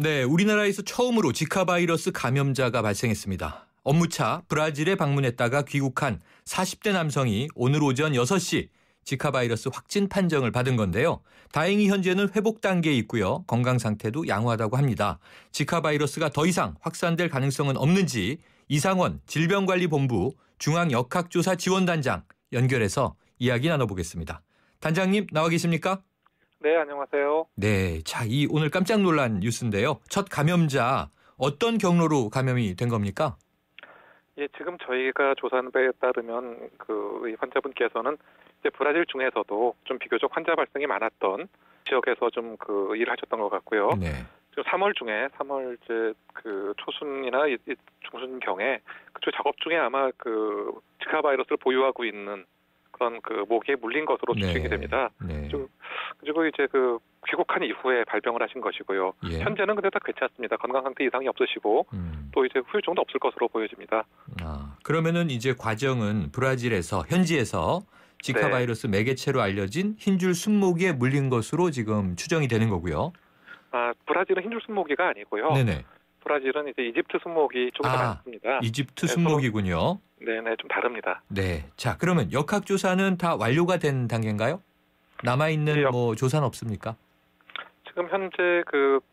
네, 우리나라에서 처음으로 지카 바이러스 감염자가 발생했습니다. 업무차 브라질에 방문했다가 귀국한 40대 남성이 오늘 오전 6시 지카 바이러스 확진 판정을 받은 건데요. 다행히 현재는 회복 단계에 있고요. 건강 상태도 양호하다고 합니다. 지카 바이러스가 더 이상 확산될 가능성은 없는지 이상원 질병관리본부 중앙역학조사지원단장 연결해서 이야기 나눠보겠습니다. 단장님 나와 계십니까? 네, 안녕하세요. 네, 자, 이 오늘 깜짝 놀란 뉴스인데요. 첫 감염자 어떤 경로로 감염이 된 겁니까? 예, 지금 저희가 조사한 바에 따르면 이 환자분께서는 이제 브라질 중에서도 좀 비교적 환자 발생이 많았던 지역에서 좀 일을 하셨던 것 같고요. 네. 지금 3월 이제 초순이나 중순경에 그쪽 작업 중에 아마 지카 바이러스를 보유하고 있는 그런 모기에 물린 것으로 추정이 됩니다. 네. 그리고 이제 귀국한 이후에 발병을 하신 것이고요. 예. 현재는 근데 다 괜찮습니다. 건강 상태 이상이 없으시고 또 이제 후유증도 없을 것으로 보여집니다. 그러면은 이제 과정은 브라질에서 현지에서 지카 네. 바이러스 매개체로 알려진 흰줄 순모기에 물린 것으로 지금 추정이 되는 거고요. 브라질은 흰줄 순모기가 아니고요. 네네. 브라질은 이제 이집트 순모기 쪽에서 많습니다. 이집트 순모기군요. 네네, 좀 다릅니다. 네. 자, 그러면 역학조사는 다 완료가 된 단계인가요? 남아있는 조사는 없습니까? 지금 현재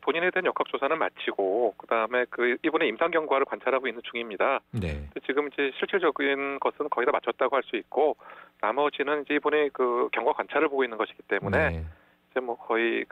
본인에 대한 역학조사는 마치고 그다음에 이분의 임상 경과를 관찰하고 있는 중입니다. 네. 지금 이제 실질적인 것은 거의 다 마쳤다고 할 수 있고 나머지는 이제 이분의 경과 관찰을 보고 있는 것이기 때문에 네. 이제 거의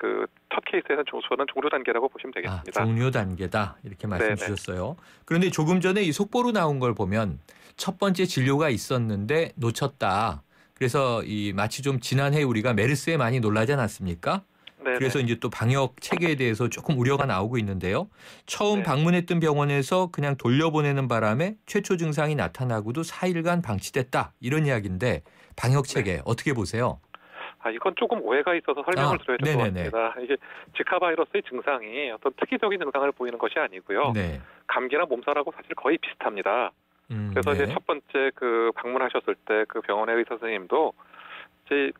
첫 케이스에는 조사는 종료 단계라고 보시면 되겠습니다. 종료 단계다 이렇게 말씀 네네. 주셨어요. 그런데 조금 전에 이 속보로 나온 걸 보면 첫 번째 진료가 있었는데 놓쳤다. 그래서 마치 좀 지난해 우리가 메르스에 많이 놀라지 않았습니까? 네네. 그래서 이제 또 방역 체계에 대해서 조금 우려가 나오고 있는데요. 처음 네. 방문했던 병원에서 그냥 돌려보내는 바람에 최초 증상이 나타나고도 4일간 방치됐다. 이런 이야기인데 방역 체계 어떻게 보세요? 이건 조금 오해가 있어서 설명을 드려야 될 것 네네네. 같습니다. 이게 지카 바이러스의 증상이 어떤 특이적인 증상을 보이는 것이 아니고요. 네. 감기나 몸살하고 사실 거의 비슷합니다. 그래서 네. 이제 첫 번째 방문하셨을 때 병원의 의사 선생님도 이제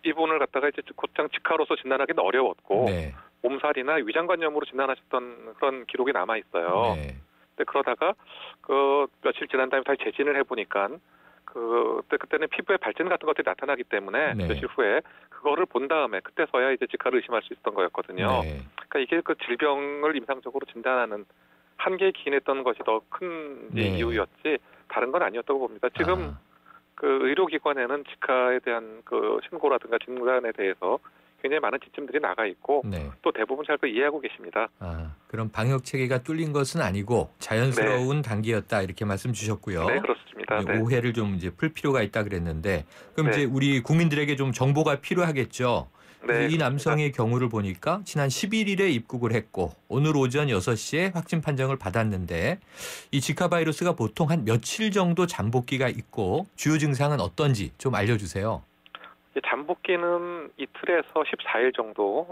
이분을 갖다가 이제 곧장 지카로서 진단하기는 어려웠고 네. 몸살이나 위장관염으로 진단하셨던 그런 기록이 남아 있어요. 네. 근데 그러다가 며칠 지난 다음에 다시 재진을 해보니까 그때는 피부에 발진 같은 것들이 나타나기 때문에 네. 며칠 후에 그거를 본 다음에 그때서야 이제 지카를 의심할 수 있었던 거였거든요. 네. 그러니까 이게 질병을 임상적으로 진단하는 한계에 기인했던 것이 더 큰 네. 이유였지 다른 건 아니었다고 봅니다. 지금 의료기관에는 지카에 대한 신고라든가 진단에 대해서 굉장히 많은 지침들이 나가 있고 네. 또 대부분 잘 이해하고 계십니다. 그럼 방역 체계가 뚫린 것은 아니고 자연스러운 단계였다 이렇게 말씀 주셨고요. 네, 그렇습니다. 네. 오해를 좀 이제 풀 필요가 있다 그랬는데 그럼 네. 이제 우리 국민들에게 좀 정보가 필요하겠죠. 네, 이 남성의 경우를 보니까 지난 11일에 입국을 했고 오늘 오전 6시에 확진 판정을 받았는데 이 지카 바이러스가 보통 한 며칠 정도 잠복기가 있고 주요 증상은 어떤지 좀 알려주세요. 잠복기는 이틀에서 14일 정도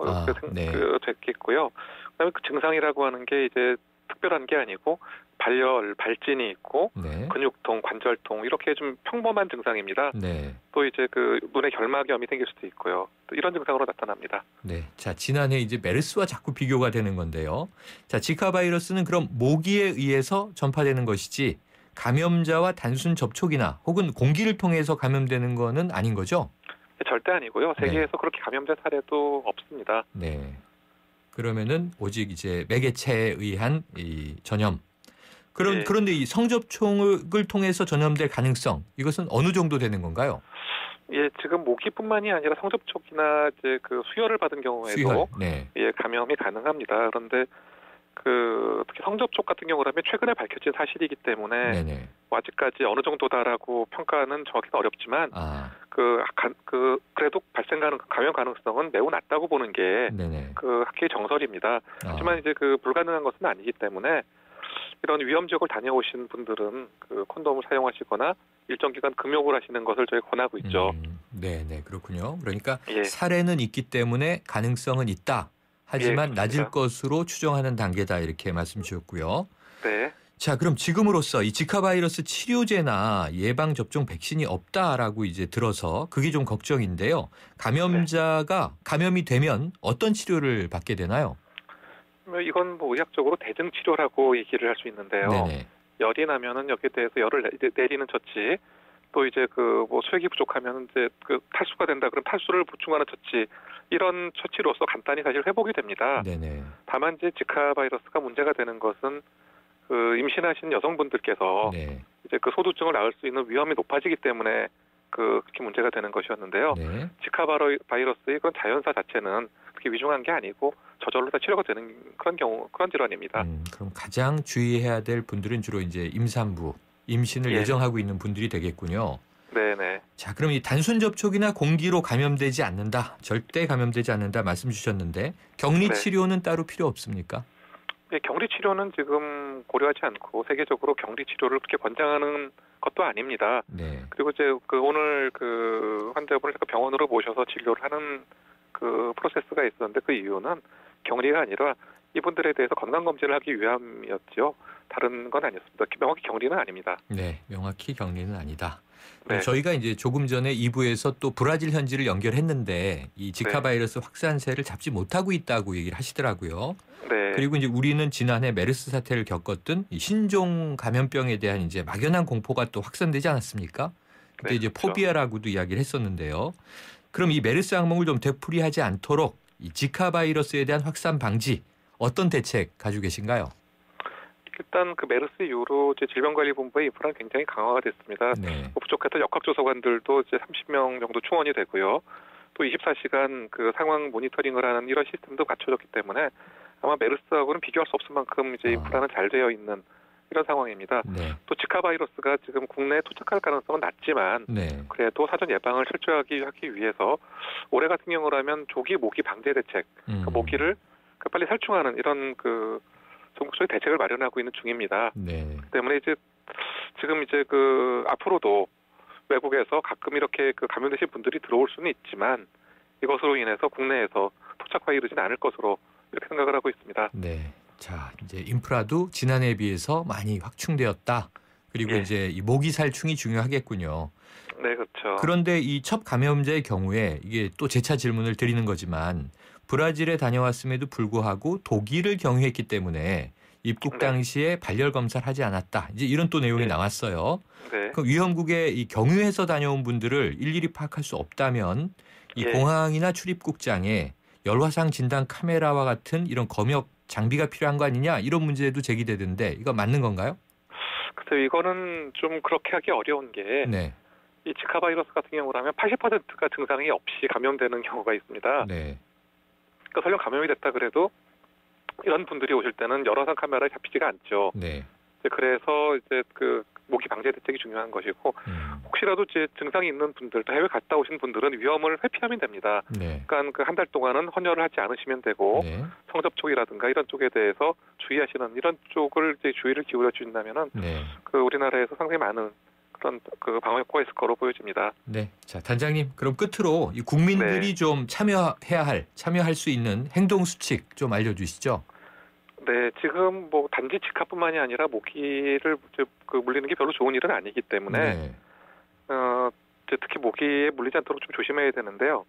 네. 됐겠고요. 그다음에 증상이라고 하는 게 이제 특별한 게 아니고 발진이 있고 네. 근육통, 관절통 이렇게 좀 평범한 증상입니다. 네. 또 이제 눈에 결막염이 생길 수도 있고요. 또 이런 증상으로 나타납니다. 네. 자, 지난해 이제 메르스와 자꾸 비교가 되는 건데요. 자, 지카 바이러스는 그럼 모기에 의해서 전파되는 것이지 감염자와 단순 접촉이나 혹은 공기를 통해서 감염되는 거는 아닌 거죠? 절대 아니고요. 세계에서 그렇게 감염된 사례도 없습니다. 네. 그러면은 오직 이제 매개체에 의한 이 전염. 네. 그런데 이 성접촉을 통해서 전염될 가능성 이것은 어느 정도 되는 건가요? 예, 지금 모기뿐만이 아니라 성접촉이나 이제 수혈을 받은 경우에도 네. 예, 감염이 가능합니다. 그런데 특히 성접촉 같은 경우라면 최근에 밝혀진 사실이기 때문에 네네. 아직까지 어느 정도다라고 평가는 정확히는 어렵지만 그래도 감염 가능성은 매우 낮다고 보는 게 네네. 학계의 정설입니다. 하지만 이제 불가능한 것은 아니기 때문에 이런 위험 지역을 다녀오신 분들은 콘돔을 사용하시거나 일정 기간 금욕을 하시는 것을 저희 권하고 있죠. 네네, 그렇군요. 그러니까 예. 사례는 있기 때문에 가능성은 있다. 하지만 예, 낮을 것으로 추정하는 단계다 이렇게 말씀 주셨고요. 네. 자, 그럼 지금으로서 이 지카 바이러스 치료제나 예방 접종 백신이 없다라고 이제 들어서 그게 좀 걱정인데요. 감염자가 감염이 되면 어떤 치료를 받게 되나요? 이건 뭐 의학적으로 대증 치료라고 얘기를 할 수 있는데요. 네네. 열이 나면은 여기에 대해서 열을 내리는 처치, 또 이제 그 뭐 수액이 부족하면 이제 그 탈수가 된다 그럼 탈수를 보충하는 처치, 이런 처치로서 간단히 사실 회복이 됩니다. 네네. 다만 이제 지카 바이러스가 문제가 되는 것은 그 임신하신 여성분들께서 네. 이제 그 소두증을 낳을 수 있는 위험이 높아지기 때문에 그렇게 문제가 되는 것이었는데요. 네. 지카 바이러스의 그런 자연사 자체는 그렇게 위중한 게 아니고 저절로 다 치료가 되는 그런 질환입니다. 그럼 가장 주의해야 될 분들은 주로 이제 임산부, 임신을 예. 예정하고 있는 분들이 되겠군요. 네네. 자, 그럼 이 단순 접촉이나 공기로 감염되지 않는다, 절대 감염되지 않는다 말씀 주셨는데 격리 네. 치료는 따로 필요 없습니까? 예, 격리 치료는 지금 고려하지 않고 세계적으로 격리 치료를 그렇게 권장하는 것도 아닙니다. 네. 그리고 이제 그 오늘 그 환자분을 병원으로 모셔서 진료를 하는 그 프로세스가 있었는데 그 이유는 격리가 아니라 이분들에 대해서 건강 검진을 하기 위함이었죠. 다른 건 아니었습니다. 명확히 격리는 아닙니다. 네, 명확히 격리는 아니다. 네. 저희가 이제 조금 전에 2부에서 또 브라질 현지를 연결했는데 이 지카 네. 바이러스 확산세를 잡지 못하고 있다고 얘기를 하시더라고요. 네. 그리고 이제 우리는 지난해 메르스 사태를 겪었던 이 신종 감염병에 대한 이제 막연한 공포가 또 확산되지 않았습니까? 그때 네, 이제 그렇죠. 포비아라고도 이야기를 했었는데요. 그럼 이 메르스 항목을 좀 되풀이하지 않도록 이 지카 바이러스에 대한 확산 방지 어떤 대책 가지고 계신가요? 일단 그 메르스 이후로 이제 질병관리본부의 인프라는 굉장히 강화가 됐습니다. 네. 부족했던 역학조사관들도 이제 30명 정도 충원이 되고요. 또 24시간 그 상황 모니터링을 하는 이런 시스템도 갖춰졌기 때문에 아마 메르스하고는 비교할 수 없을 만큼 이제 인프라는 잘 되어 있는 이런 상황입니다. 네. 또 지카 바이러스가 지금 국내에 도착할 가능성은 낮지만 네. 그래도 사전 예방을 철저하게 하기 위해서 올해 같은 경우라면 조기 모기 방제 대책, 그 모기를 빨리 살충하는 이런 그 전국적인 대책을 마련하고 있는 중입니다. 네. 때문에 이제 지금 이제 그 앞으로도 외국에서 가끔 이렇게 그 감염되신 분들이 들어올 수는 있지만 이것으로 인해서 국내에서 토착화에 이르지는 않을 것으로 이렇게 생각을 하고 있습니다. 네. 자, 이제 인프라도 지난해에 비해서 많이 확충되었다. 그리고 예. 이제 이 모기 살충이 중요하겠군요. 네, 그렇죠. 그런데 이 첫 감염자의 경우에 이게 또 재차 질문을 드리는 거지만 브라질에 다녀왔음에도 불구하고 독일을 경유했기 때문에 입국 네. 당시에 발열 검사를 하지 않았다. 이제 이런 또 내용이 네. 나왔어요. 네. 그럼 위험국에 이 경유해서 다녀온 분들을 일일이 파악할 수 없다면 이 예. 공항이나 출입국장에 열화상 진단 카메라와 같은 이런 검역 장비가 필요한 거 아니냐 이런 문제도 제기되던데 이거 맞는 건가요? 그래서 이거는 좀 그렇게 하기 어려운 게 네. 이 지카 바이러스 같은 경우라면 80%가 증상이 없이 감염되는 경우가 있습니다. 네. 그러니까 설령 감염이 됐다 그래도 이런 분들이 오실 때는 열화상 카메라에 잡히지가 않죠. 네. 그래서 이제 그 모기 방제 대책이 중요한 것이고 혹시라도 이제 증상이 있는 분들, 또 해외 갔다 오신 분들은 위험을 회피하면 됩니다. 네. 그러니까 그 한 달 동안은 헌혈을 하지 않으시면 되고 네. 성접촉이라든가 이런 쪽에 대해서 주의하시는 이런 쪽을 이제 주의를 기울여 주신다면은 네. 그 우리나라에서 상당히 많은 그런 그 방어 효과가 있을 거로 보여집니다. 네. 자, 단장님, 그럼 끝으로 이 국민들이 네. 좀 참여할 수 있는 행동 수칙 좀 알려주시죠. 네, 지금 뭐 단지 지카뿐만이 아니라 모기를 이제 그 물리는 게 별로 좋은 일은 아니기 때문에 네. 이제 특히 모기에 물리지 않도록 좀 조심해야 되는데요.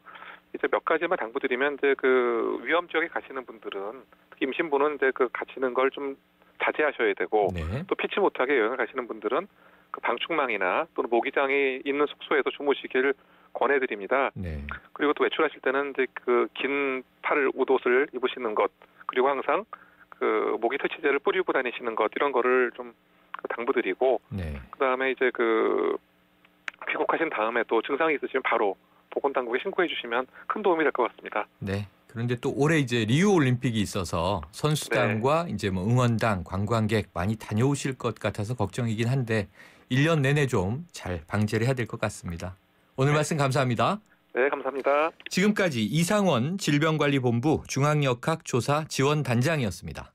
이제 몇 가지만 당부드리면 이제 그 위험 지역에 가시는 분들은 특히 임신부는 이제 그 가시는 걸 좀 자제하셔야 되고 네. 또 피치 못하게 여행을 가시는 분들은 그 방충망이나 또는 모기장이 있는 숙소에서 주무시기를 권해드립니다. 네. 그리고 또 외출하실 때는 이제 그 긴 팔 웃옷을 입으시는 것, 그리고 항상 그 모기 퇴치제를 뿌리고 다니시는 것, 이런 거를 좀 당부드리고 네. 그다음에 이제 그 귀국하신 다음에 또 증상이 있으시면 바로 보건당국에 신고해 주시면 큰 도움이 될 것 같습니다. 네. 그런데 또 올해 이제 리우 올림픽이 있어서 선수단과 이제 뭐 응원단, 관광객 많이 다녀오실 것 같아서 걱정이긴 한데 1년 내내 좀 잘 방제를 해야 될 것 같습니다. 오늘 말씀 감사합니다. 네, 감사합니다. 지금까지 이상원 질병관리본부 중앙역학조사지원단장이었습니다.